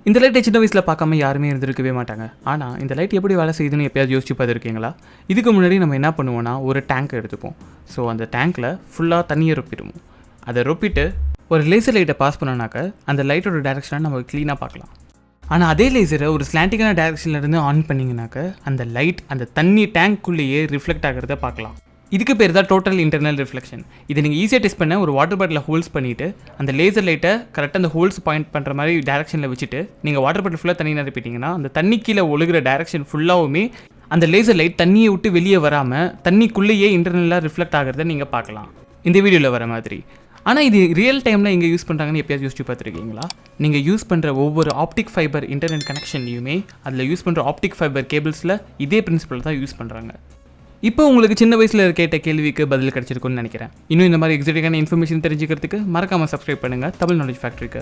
இந்த லைட்டை சின்ன வயசில் பார்க்காம யாருமே இருந்திருக்கவே மாட்டாங்க. ஆனால் இந்த லைட் எப்படி வேலை செய்யுதுன்னு எப்போயாவது யோசிச்சு பார்த்துருக்கீங்களா? இதுக்கு முன்னாடி நம்ம என்ன பண்ணுவோன்னா ஒரு டேங்க் எடுத்துப்போம். ஸோ அந்த டேங்க்கில் ஃபுல்லாக தண்ணியை ரொப்பிடுவோம். அதை ரொப்பிட்டு ஒரு லேசர் லைட்டை பாஸ் பண்ணோன்னாக்க அந்த லைட்டோட டேரெக்ஷனை நம்ம க்ளீனாக பார்க்கலாம். ஆனால் அதே லேசரை ஒரு ஸ்லாண்டிங்கான டேரெக்ஷன்லேருந்து ஆன் பண்ணிங்கனாக்க அந்த லைட் அந்த தண்ணி டேங்க்குள்ளேயே ரிஃப்ளெக்ட் ஆகிறத பார்க்கலாம். இதுக்கு பேர் தான் டோட்டல் இன்டர்னல் ரிஃப்ளெக்ஷன். இதை நீங்கள் ஈஸியாக டெஸ்ட் பண்ண ஒரு வாட்டர் பாட்டில் ஹோல்ஸ் பண்ணிவிட்டு அந்த லேசர் லைட்டை கரெக்டாக அந்த ஹோல்ஸ் பாயிண்ட் பண்ணுற மாதிரி டேரெக்ஷனில் வச்சுட்டு நீங்கள் வாட்டர் பாட்டில் ஃபுல்லாக தண்ணி நிரப்பிட்டீங்கன்னா அந்த தண்ணி கீழே ஒழுகிற டேரெக்ஷன் ஃபுல்லாகவுமே அந்த லேசர் லைட் தண்ணியை விட்டு வெளியே வராமல் தண்ணிக்குள்ளேயே இன்டர்னலாக ரிஃப்ளெக்ட் ஆகிறத நீங்கள் பார்க்கலாம் இந்த வீடியோவில் வர மாதிரி. ஆனால் இது ரியல் டைமில் எங்கே யூஸ் பண்ணுறாங்கன்னு எப்போயாவது யோசிச்சு பார்த்துருக்கீங்களா? நீங்கள் யூஸ் பண்ணுற ஒவ்வொரு ஆப்டிக் ஃபைபர் இன்டர்நெட் கனெக்ஷன்லையுமே அதில் யூஸ் பண்ணுற ஆப்டிக் ஃபைபர் கேபிள்ஸில் இதே பிரின்சிபல் தான் யூஸ் பண்ணுறாங்க. இப்போ உங்களுக்கு சின்ன வயசில் கேட்ட கேள்விக்கு பதில் கிடச்சிருக்குன்னு நினைக்கிறேன். இன்னும் இந்த மாதிரி எக்ஸைட்டிங்கான இன்ஃபர்மேஷன் தெரிஞ்சுக்கிறதுக்கு மறக்காமல் சப்ஸ்கிரைப் பண்ணுங்கள் தமிழ் நாலேஜ் ஃபேக்ட்ரிக்கு.